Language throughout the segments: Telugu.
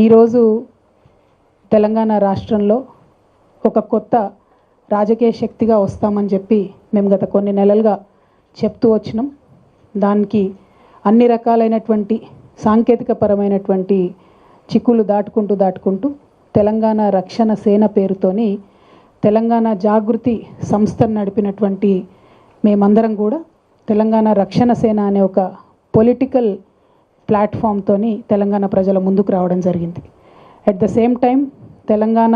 ఈరోజు తెలంగాణ రాష్ట్రంలో ఒక కొత్త రాజకీయ శక్తిగా వస్తామని చెప్పి మేము గత కొన్ని నెలలుగా చెప్తూ వచ్చినాం. దానికి అన్ని రకాలైనటువంటి సాంకేతికపరమైనటువంటి చిక్కులు దాటుకుంటూ తెలంగాణ రక్షణ సేన పేరుతోని తెలంగాణ జాగృతి సంస్థను నడిపినటువంటి మేమందరం కూడా తెలంగాణ రక్షణ సేన అనే ఒక పొలిటికల్ ప్లాట్ఫామ్తోని తెలంగాణ ప్రజల ముందుకు రావడం జరిగింది. At the same time Telangana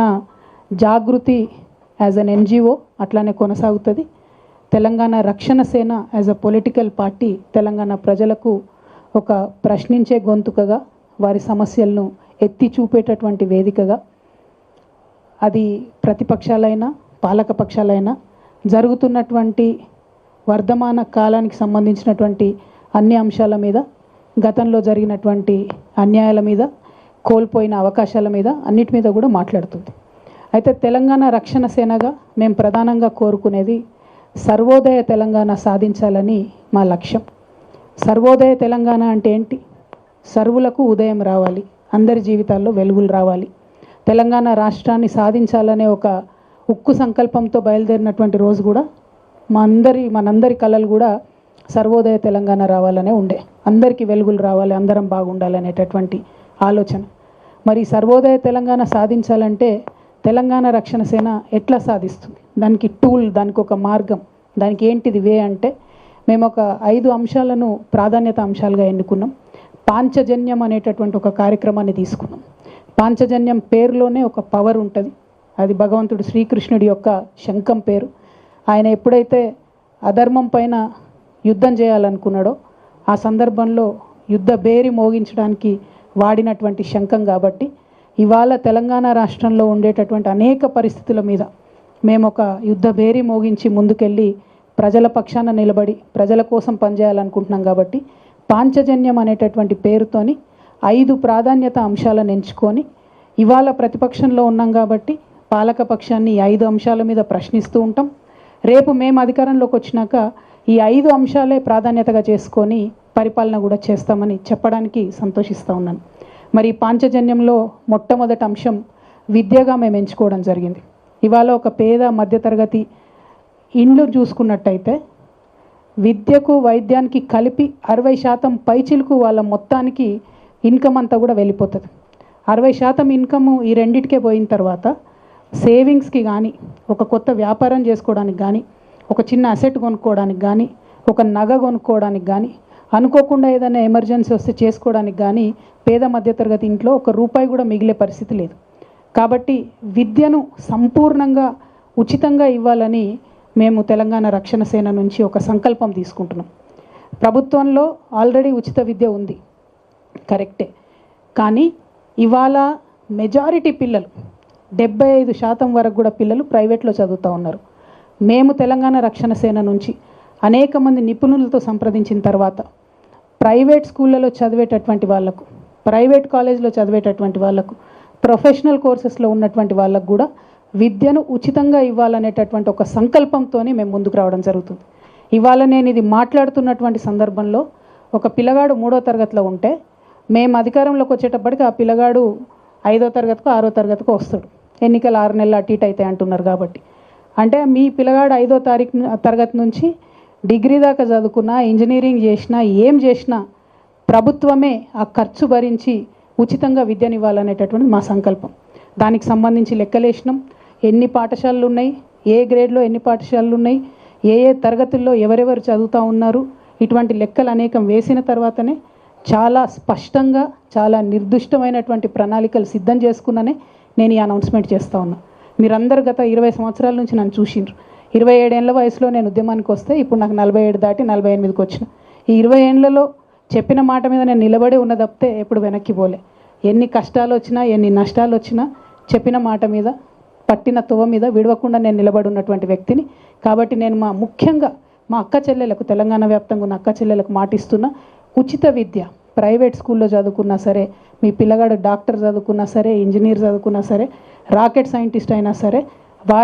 Jagruthi as an NGO అట్లానే కొనసాగుతుంది. Telangana Rakshana Sena as a political party Telangana ప్రజలకు ఒక ప్రశ్నించే గొంతుకగా, వారి సమస్యలను ఎత్తి చూపేటటువంటి వేదికగా, అది ప్రతిపక్షాలైనా పాలక పక్షాలైనా జరుగుతున్నటువంటి వర్ధమాన కాలానికి సంబంధించినటువంటి అన్ని అంశాల మీద, గతంలో జరిగినటువంటి అన్యాయాల మీద, కోల్పోయిన అవకాశాల మీద, అన్నిటి మీద కూడా మాట్లాడుతుంది. అయితే తెలంగాణ రక్షణ సేనగా మేము ప్రధానంగా కోరుకునేది సర్వోదయ తెలంగాణ సాధించాలని మా లక్ష్యం. సర్వోదయ తెలంగాణ అంటే ఏంటి? సర్వులకు ఉదయం రావాలి, అందరి జీవితాల్లో వెలుగులు రావాలి, తెలంగాణ రాష్ట్రాన్ని సాధించాలనే ఒక ఉక్కు సంకల్పంతో బయలుదేరినటువంటి రోజు కూడా మనందరి కళలు కూడా సర్వోదయ తెలంగాణ రావాలనే ఉండే. అందరికీ వెలుగులు రావాలి, అందరం బాగుండాలనేటటువంటి ఆలోచన. మరి సర్వోదయ తెలంగాణ సాధించాలంటే తెలంగాణ రక్షణ సేన ఎట్లా సాధిస్తుంది? దానికి టూల్, దానికి ఒక మార్గం, దానికి ఏంటిది వే అంటే మేము ఒక 5 అంశాలను ప్రాధాన్యత అంశాలుగా ఎన్నుకున్నాం. పాంచజన్యం అనేటటువంటి ఒక కార్యక్రమాన్ని తీసుకున్నాం. పాంచజన్యం పేరులోనే ఒక పవర్ ఉంటుంది. అది భగవంతుడు శ్రీకృష్ణుడి యొక్క శంఖం పేరు. ఆయన ఎప్పుడైతే అధర్మం పైన యుద్ధం చేయాలనుకున్నాడో ఆ సందర్భంలో యుద్ధ బేరి మోగించడానికి వాడినటువంటి శంఖం. కాబట్టి ఇవాళ తెలంగాణ రాష్ట్రంలో ఉండేటటువంటి అనేక పరిస్థితుల మీద మేము ఒక యుద్ధ బేరి మోగించి ముందుకెళ్ళి ప్రజల పక్షాన నిలబడి ప్రజల కోసం పనిచేయాలనుకుంటున్నాం. కాబట్టి పాంచజన్యం అనేటటువంటి పేరుతోని 5 ప్రాధాన్యత అంశాలను ఎంచుకొని ఇవాళ ప్రతిపక్షంలో ఉన్నాం కాబట్టి పాలక పక్షాన్ని 5 అంశాల మీద ప్రశ్నిస్తూ ఉంటాం. రేపు మేము అధికారంలోకి వచ్చినాక ఈ 5 అంశాలే ప్రాధాన్యతగా చేసుకొని పరిపాలన కూడా చేస్తామని చెప్పడానికి సంతోషిస్తూ ఉన్నాను. మరి పాంచజన్యంలో మొట్టమొదటి అంశం విద్యగా మేము ఎంచుకోవడం జరిగింది. ఇవాళ ఒక పేద మధ్యతరగతి ఇండ్లు చూసుకున్నట్టయితే విద్యకు వైద్యానికి కలిపి 60% పైచిలకు వాళ్ళ మొత్తానికి ఇన్కమ్ అంతా కూడా వెళ్ళిపోతుంది. 60% ఇన్కమ్ ఈ రెండిటికే పోయిన తర్వాత సేవింగ్స్కి కానీ, ఒక కొత్త వ్యాపారం చేసుకోవడానికి కానీ, ఒక చిన్న అసెట్ కొనుక్కోవడానికి కానీ, ఒక నగ కొనుక్కోవడానికి కానీ, అనుకోకుండా ఏదైనా ఎమర్జెన్సీ వస్తే చేసుకోవడానికి కానీ పేద మధ్యతరగతి ఇంట్లో ఒక రూపాయి కూడా మిగిలే పరిస్థితి లేదు. కాబట్టి విద్యను సంపూర్ణంగా ఉచితంగా ఇవ్వాలని మేము తెలంగాణ రక్షణ సేన నుంచి ఒక సంకల్పం తీసుకుంటున్నాం. ప్రభుత్వంలో ఆల్రెడీ ఉచిత విద్య ఉంది, కరెక్టే. కానీ ఇవాళ మెజారిటీ పిల్లలు 75% వరకు కూడా పిల్లలు ప్రైవేట్లో చదువుతూ ఉన్నారు. మేము తెలంగాణ రక్షణ సేన నుంచి అనేక మంది నిపుణులతో సంప్రదించిన తర్వాత ప్రైవేట్ స్కూళ్ళలో చదివేటటువంటి వాళ్లకు, ప్రైవేట్ కాలేజ్లో చదివేటటువంటి వాళ్లకు, ప్రొఫెషనల్ కోర్సెస్లో ఉన్నటువంటి వాళ్ళకు కూడా విద్యను ఉచితంగా ఇవ్వాలనేటటువంటి ఒక సంకల్పంతో మేము ముందుకు రావడం జరుగుతుంది. ఇవాళ నేను ఇది మాట్లాడుతున్నటువంటి సందర్భంలో ఒక పిల్లగాడు 3వ తరగతిలో ఉంటే మేము అధికారంలోకి వచ్చేటప్పటికి ఆ పిల్లగాడు 5వ తరగతికో 6వ తరగతికో వస్తాడు. ఎన్నికలు 6 నెలలు అటు ఇటు అవుతాయి అంటున్నారు. కాబట్టి అంటే మీ పిల్లగాడు 5వ తరగతి నుంచి డిగ్రీ దాకా చదువుకున్నా, ఇంజనీరింగ్ చేసినా, ఏం చేసినా ప్రభుత్వమే ఆ ఖర్చు భరించి ఉచితంగా విద్యనివ్వాలనేటటువంటి మా సంకల్పం. దానికి సంబంధించి లెక్కలేసినాం. ఎన్ని పాఠశాలలు ఉన్నాయి, ఏ గ్రేడ్లో ఎన్ని పాఠశాలలు ఉన్నాయి, ఏ తరగతుల్లో ఎవరెవరు చదువుతూ ఉన్నారు, ఇటువంటి లెక్కలు అనేకం వేసిన తర్వాతనే చాలా స్పష్టంగా, చాలా నిర్దిష్టమైనటువంటి ప్రణాళికలు సిద్ధం చేసుకున్ననే నేను ఈ అనౌన్స్మెంట్ చేస్తూ ఉన్నా. మీరందరూ గత 20 సంవత్సరాల నుంచి నన్ను చూసిండ్రు. 27 ఏళ్ల వయసులో నేను ఉద్యమానికి వస్తే ఇప్పుడు నాకు 47 దాటి 48కి వచ్చిన. ఈ 20 ఏళ్లలో చెప్పిన మాట మీద నేను నిలబడి ఉన్న తప్పితే ఎప్పుడు వెనక్కి పోలే. ఎన్ని కష్టాలు వచ్చినా, ఎన్ని నష్టాలు వచ్చినా చెప్పిన మాట మీద, పట్టిన తువ మీద విడవకుండా నేను నిలబడి ఉన్నటువంటి వ్యక్తిని. కాబట్టి నేను ముఖ్యంగా మా అక్క చెల్లెలకు, తెలంగాణ వ్యాప్తంగా ఉన్న అక్క చెల్లెలకు మాటిస్తున్నా, ఉచిత విద్య ప్రైవేట్ స్కూల్లో చదువుకున్నా సరే, మీ పిల్లగాడు డాక్టర్ చదువుకున్నా సరే, ఇంజనీర్ చదువుకున్నా సరే, రాకెట్ సైంటిస్ట్ అయినా సరే, వారి